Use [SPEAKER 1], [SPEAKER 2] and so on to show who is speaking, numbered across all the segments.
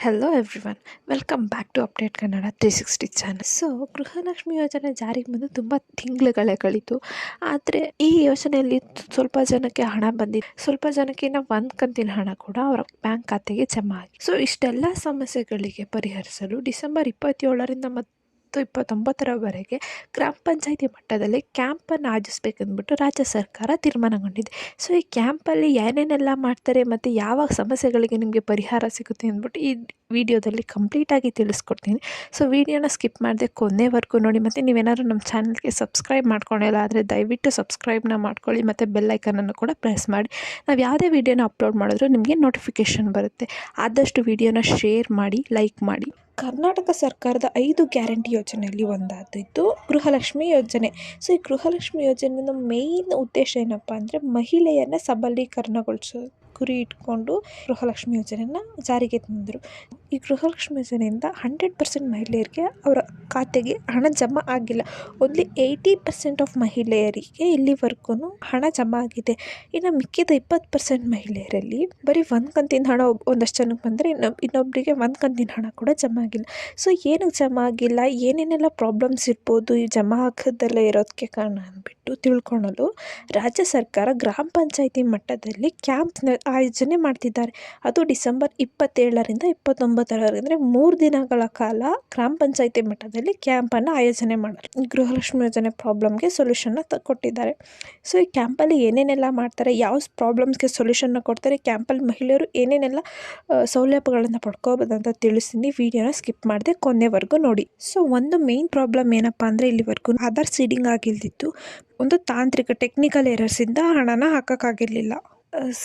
[SPEAKER 1] Hello everyone, welcome back to update Kannada 360 channel. So Gruhalakshmi ಯೋಜನೆ ಜಾರಿಗೆ ಬಂದು ತುಂಬ ತಿಂಗಳುಗಳೇ ಕಳೀತು. ಆದರೆ ಈ ಯೋಜನೆಯಲ್ಲಿ ಸ್ವಲ್ಪ ಜನಕ್ಕೆ ಹಣ ಬಂದಿದೆ, ಸ್ವಲ್ಪ ಜನಕ್ಕೆ ಇನ್ನು ಒಂದು ಕಂತಿನ ಹಣ ಕೂಡ ಅವರ ಬ್ಯಾಂಕ್ ಖಾತೆಗೆ ಜಮಾ ಆಗಿದೆ. ಸೊ ಇಷ್ಟೆಲ್ಲ ಸಮಸ್ಯೆಗಳಿಗೆ ಪರಿಹರಿಸಲು ಡಿಸೆಂಬರ್ 27ರಿಂದ ಮತ್ತು 29ರವರೆಗೆ ಗ್ರಾಮ ಪಂಚಾಯಿತಿ ಮಟ್ಟದಲ್ಲಿ ಕ್ಯಾಂಪನ್ನು ಆಯೋಜಿಸಬೇಕಂದ್ಬಿಟ್ಟು ರಾಜ್ಯ ಸರ್ಕಾರ ತೀರ್ಮಾನಗೊಂಡಿದೆ. ಸೊ ಈ ಕ್ಯಾಂಪಲ್ಲಿ ಏನೇನೆಲ್ಲ ಮಾಡ್ತಾರೆ ಮತ್ತು ಯಾವ ಸಮಸ್ಯೆಗಳಿಗೆ ನಿಮಗೆ ಪರಿಹಾರ ಸಿಗುತ್ತೆ ಅಂದ್ಬಿಟ್ಟು ಈ ವಿಡಿಯೋದಲ್ಲಿ ಕಂಪ್ಲೀಟಾಗಿ ತಿಳಿಸ್ಕೊಡ್ತೀನಿ. ಸೊ ವಿಡಿಯೋನ ಸ್ಕಿಪ್ ಮಾಡದೆ ಕೊನೆವರೆಗೂ ನೋಡಿ. ಮತ್ತು ನೀವೇನಾದರೂ ನಮ್ಮ ಚಾನಲ್ಗೆ ಸಬ್ಸ್ಕ್ರೈಬ್ ಮಾಡ್ಕೊಂಡಿಲ್ಲ ಆದರೆ ದಯವಿಟ್ಟು ಸಬ್ಸ್ಕ್ರೈಬ್ನ ಮಾಡ್ಕೊಳ್ಳಿ ಮತ್ತು ಬೆಲ್ ಐಕನನ್ನು ಕೂಡ ಪ್ರೆಸ್ ಮಾಡಿ. ನಾವು ಯಾವುದೇ ವಿಡಿಯೋನ ಅಪ್ಲೋಡ್ ಮಾಡಿದ್ರೂ ನಿಮಗೆ ನೋಟಿಫಿಕೇಷನ್ ಬರುತ್ತೆ. ಆದಷ್ಟು ವಿಡಿಯೋನ ಶೇರ್ ಮಾಡಿ, ಲೈಕ್ ಮಾಡಿ. ಕರ್ನಾಟಕ ಸರ್ಕಾರದ 5 ಗ್ಯಾರಂಟಿ ಯೋಜನೆಯಲ್ಲಿ ಒಂದಾದಿದ್ದು ಗೃಹಲಕ್ಷ್ಮಿ ಯೋಜನೆ. ಸೊ ಈ ಗೃಹಲಕ್ಷ್ಮಿ ಯೋಜನೆಯ ಮೇಯ್ನ್ ಉದ್ದೇಶ ಏನಪ್ಪ ಅಂದರೆ ಮಹಿಳೆಯರನ್ನ ಸಬಲೀಕರಣಗೊಳಿಸೋ ಗುರಿ ಇಟ್ಕೊಂಡು ಗೃಹಲಕ್ಷ್ಮಿ ಯೋಜನೆಯನ್ನು ಜಾರಿಗೆ ತಂದರು. ಈ ಗೃಹಲಕ್ಷ್ಮಿ ಯೋಜನೆಯಿಂದ 100% ಮಹಿಳೆಯರಿಗೆ ಅವರ ಖಾತೆಗೆ ಹಣ ಜಮಾ ಆಗಿಲ್ಲ. ಓನ್ಲಿ 80% ಆಫ್ ಮಹಿಳೆಯರಿಗೆ ಇಲ್ಲಿವರೆಗೂ ಹಣ ಜಮಾ ಆಗಿದೆ. ಇನ್ನು ಮಿಕ್ಕಿದ 20% ಮಹಿಳೆಯರಲ್ಲಿ ಬರೀ ಒಂದು ಕಂತಿನ ಹಣ ಒಂದಷ್ಟು ಜನಕ್ಕೆ ಬಂದರೆ ಇನ್ನೊಬ್ಬರಿಗೆ ಒಂದು ಕಂತಿನ ಹಣ ಕೂಡ ಜಮಾ ಆಗಿಲ್ಲ. ಸೊ ಏನಕ್ಕೆ ಜಮಾ ಆಗಿಲ್ಲ, ಏನೇನೆಲ್ಲ ಪ್ರಾಬ್ಲಮ್ಸ್ ಇರ್ಬೋದು ಈ ಜಮಾ ಆಗದಲ್ಲೇ ಇರೋದಕ್ಕೆ ಕಾರಣ ಅಂದ್ಬಿಟ್ಟು ತಿಳ್ಕೊಳ್ಳಲು ರಾಜ್ಯ ಸರ್ಕಾರ ಗ್ರಾಮ ಪಂಚಾಯಿತಿ ಮಟ್ಟದಲ್ಲಿ ಕ್ಯಾಂಪ್ ಆಯೋಜನೆ ಮಾಡ್ತಿದ್ದಾರೆ. ಅದು ಡಿಸೆಂಬರ್ 27ರಿಂದ 29ರವರೆಗೆ ಅಂದರೆ 3 ದಿನಗಳ ಕಾಲ ಗ್ರಾಮ ಪಂಚಾಯಿತಿ ಮಟ್ಟದಲ್ಲಿ ಕ್ಯಾಂಪನ್ನು ಆಯೋಜನೆ ಮಾಡಲು ಗೃಹಲಕ್ಷ್ಮಿ ಯೋಜನೆ ಪ್ರಾಬ್ಲಮ್ಗೆ ಸೊಲ್ಯೂಷನ್ನ ಕೊಟ್ಟಿದ್ದಾರೆ. ಸೊ ಈ ಕ್ಯಾಂಪಲ್ಲಿ ಏನೇನೆಲ್ಲ ಮಾಡ್ತಾರೆ, ಯಾವ ಪ್ರಾಬ್ಲಮ್ಸ್ಗೆ ಸೊಲ್ಯೂಷನ್ನ ಕೊಡ್ತಾರೆ, ಕ್ಯಾಂಪಲ್ಲಿ ಮಹಿಳೆಯರು ಏನೇನೆಲ್ಲ ಸೌಲಭ್ಯಗಳನ್ನು ಪಡ್ಕೋಬೋದು ಅಂತ ತಿಳಿಸ್ತೀನಿ. ವಿಡಿಯೋನ ಸ್ಕಿಪ್ ಮಾಡದೆ ಕೊನೆವರೆಗೂ ನೋಡಿ. ಸೊ ಒಂದು ಮೇನ್ ಪ್ರಾಬ್ಲಮ್ ಏನಪ್ಪ ಅಂದರೆ ಇಲ್ಲಿವರೆಗೂ ಆಧಾರ್ ಸೀಡಿಂಗ್ ಆಗಿಲ್ದಿತ್ತು. ಒಂದು ತಾಂತ್ರಿಕ ಟೆಕ್ನಿಕಲ್ ಎರರ್ಸಿಂದ ಹಣನ ಹಾಕೋಕ್ಕಾಗಿರಲಿಲ್ಲ.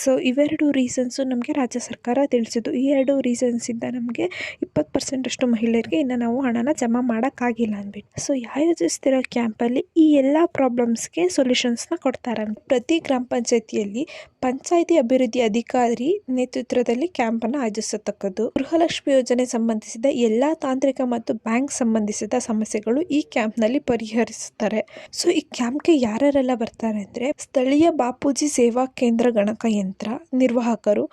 [SPEAKER 1] ಸೊ ಇವೆರಡು ರೀಸನ್ಸು ನಮಗೆ ರಾಜ್ಯ ಸರ್ಕಾರ ತಿಳಿಸಿದ್ದು. ಈ 2 ರೀಸನ್ಸಿಂದ ನಮಗೆ 20% ಅಷ್ಟು ಮಹಿಳೆಯರಿಗೆ ಇನ್ನು ನಾವು ಹಣನ ಜಮಾ ಮಾಡೋಕ್ಕಾಗಿಲ್ಲ ಅಂದ್ಬಿಟ್ಟು. ಸೊ ಆಯೋಜಿಸ್ತಿರೋ ಕ್ಯಾಂಪಲ್ಲಿ ಈ ಎಲ್ಲ ಪ್ರಾಬ್ಲಮ್ಸ್ಗೆ ಸೊಲ್ಯೂಷನ್ಸ್ನ ಕೊಡ್ತಾರೆ. ಪ್ರತಿ ಗ್ರಾಮ ಪಂಚಾಯಿತಿಯಲ್ಲಿ ಪಂಚಾಯಿತಿ ಅಭಿವೃದ್ಧಿ ಅಧಿಕಾರಿ ನೇತೃತ್ವದಲ್ಲಿ ಕ್ಯಾಂಪನ್ನು ಆಯೋಜಿಸತಕ್ಕದ್ದು. ಗೃಹಲಕ್ಷ್ಮಿ ಯೋಜನೆ ಸಂಬಂಧಿಸಿದ ಎಲ್ಲ ತಾಂತ್ರಿಕ ಮತ್ತು ಬ್ಯಾಂಕ್ ಸಂಬಂಧಿಸಿದ ಸಮಸ್ಯೆಗಳು ಈ ಕ್ಯಾಂಪ್ನಲ್ಲಿ ಪರಿಹರಿಸುತ್ತಾರೆ. ಸೊ ಈ ಕ್ಯಾಂಪ್ಗೆ ಯಾರ್ಯಾರೆಲ್ಲ ಬರ್ತಾರೆ ಅಂದರೆ ಸ್ಥಳೀಯ ಬಾಪೂಜಿ ಸೇವಾ ಕೇಂದ್ರ ಗಣಕಯಂತ್ರ ನಿರ್ವಾಹಕರು,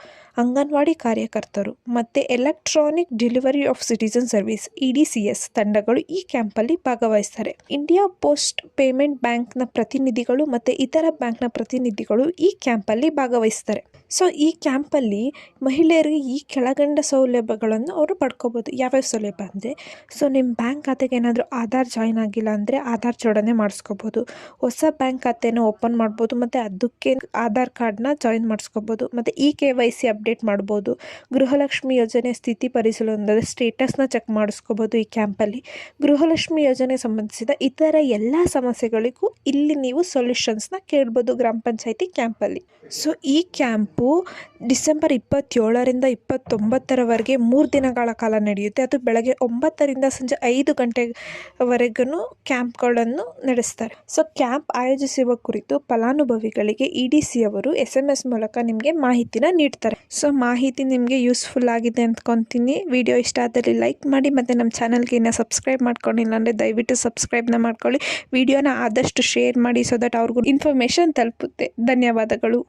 [SPEAKER 1] ಅಂಗನವಾಡಿ ಕಾರ್ಯಕರ್ತರು ಮತ್ತು electronic delivery of citizen service EDCS ತಂಡಗಳು ಈ ಕ್ಯಾಂಪಲ್ಲಿ ಭಾಗವಹಿಸ್ತಾರೆ. ಇಂಡಿಯಾ ಪೋಸ್ಟ್ ಪೇಮೆಂಟ್ ಬ್ಯಾಂಕ್ನ ಪ್ರತಿನಿಧಿಗಳು ಮತ್ತು ಇತರ ಬ್ಯಾಂಕ್ನ ಪ್ರತಿನಿಧಿಗಳು ಈ ಕ್ಯಾಂಪಲ್ಲಿ ಭಾಗವಹಿಸ್ತಾರೆ. ಸೊ ಈ ಕ್ಯಾಂಪಲ್ಲಿ ಮಹಿಳೆಯರಿಗೆ ಈ ಕೆಳಗಂಡ ಸೌಲಭ್ಯಗಳನ್ನು ಅವರು ಪಡ್ಕೋಬೋದು. ಯಾವ್ಯಾವ ಸೌಲಭ್ಯ ಅಂದರೆ, ಸೊ ನಿಮ್ಮ ಬ್ಯಾಂಕ್ ಖಾತೆಗೆ ಏನಾದರೂ ಆಧಾರ್ ಜಾಯಿನ್ ಆಗಿಲ್ಲ ಅಂದರೆ ಆಧಾರ್ ಜೋಡಣೆ ಮಾಡಿಸ್ಕೋಬೋದು, ಹೊಸ ಬ್ಯಾಂಕ್ ಖಾತೆನ ಓಪನ್ ಮಾಡ್ಬೋದು ಮತ್ತು ಅದಕ್ಕೆ ಆಧಾರ್ ಕಾರ್ಡ್ನ ಜಾಯಿನ್ ಮಾಡಿಸ್ಕೋಬೋದು, ಮತ್ತು KYC ಅಪ್ಡೇಟ್ ಮಾಡ್ಬೋದು, ಗೃಹಲಕ್ಷ್ಮಿ ಯೋಜನೆ ಸ್ಥಿತಿ ಪರಿಶೀಲನೆ ಸ್ಟೇಟಸ್ನ ಚೆಕ್ ಮಾಡಿಸ್ಕೋಬೋದು ಈ ಕ್ಯಾಂಪಲ್ಲಿ. ಗೃಹಲಕ್ಷ್ಮಿ ಯೋಜನೆ ಸಂಬಂಧಿಸಿದ ಇತರ ಎಲ್ಲ ಸಮಸ್ಯೆಗಳಿಗೂ ಇಲ್ಲಿ ನೀವು ಸೊಲ್ಯೂಷನ್ಸ್ನ ಕೇಳ್ಬೋದು ಗ್ರಾಮ ಪಂಚಾಯಿತಿ ಕ್ಯಾಂಪಲ್ಲಿ. ಸೊ ಈ ಕ್ಯಾಂಪು ಡಿಸೆಂಬರ್ 27ರಿಂದ 29ರವರೆಗೆ 3 ದಿನಗಳ ಕಾಲ ನಡೆಯುತ್ತೆ. ಅದು ಬೆಳಗ್ಗೆ 9ರಿಂದ ಸಂಜೆ 5 ಗಂಟೆವರೆಗೂ ಕ್ಯಾಂಪ್ಗಳನ್ನು ನಡೆಸ್ತಾರೆ. ಸೊ ಕ್ಯಾಂಪ್ ಆಯೋಜಿಸುವ ಕುರಿತು ಫಲಾನುಭವಿಗಳಿಗೆ EDC ಅವರು SMS ಮೂಲಕ ನಿಮಗೆ ಮಾಹಿತಿನ ನೀಡ್ತಾರೆ. ಸೊ ಮಾಹಿತಿ ನಿಮಗೆ ಯೂಸ್ಫುಲ್ ಆಗಿದೆ ಅಂದ್ಕೊತೀನಿ. ವಿಡಿಯೋ ಇಷ್ಟ ಆದಲ್ಲಿ ಲೈಕ್ ಮಾಡಿ ಮತ್ತು ನಮ್ಮ ಚಾನಲ್ಗೆ ಇನ್ನೂ ಸಬ್ಸ್ಕ್ರೈಬ್ ಮಾಡ್ಕೊಂಡಿಲ್ಲ ಅಂದರೆ ದಯವಿಟ್ಟು ಸಬ್ಸ್ಕ್ರೈಬ್ನ ಮಾಡ್ಕೊಳ್ಳಿ. ವಿಡಿಯೋನ ಆದಷ್ಟು ಶೇರ್ ಮಾಡಿ ಸೊ ದಟ್ ಅವ್ರಿಗೂ ಇನ್ಫಾರ್ಮೇಷನ್ ತಲುಪುತ್ತೆ. ಧನ್ಯವಾದಗಳು.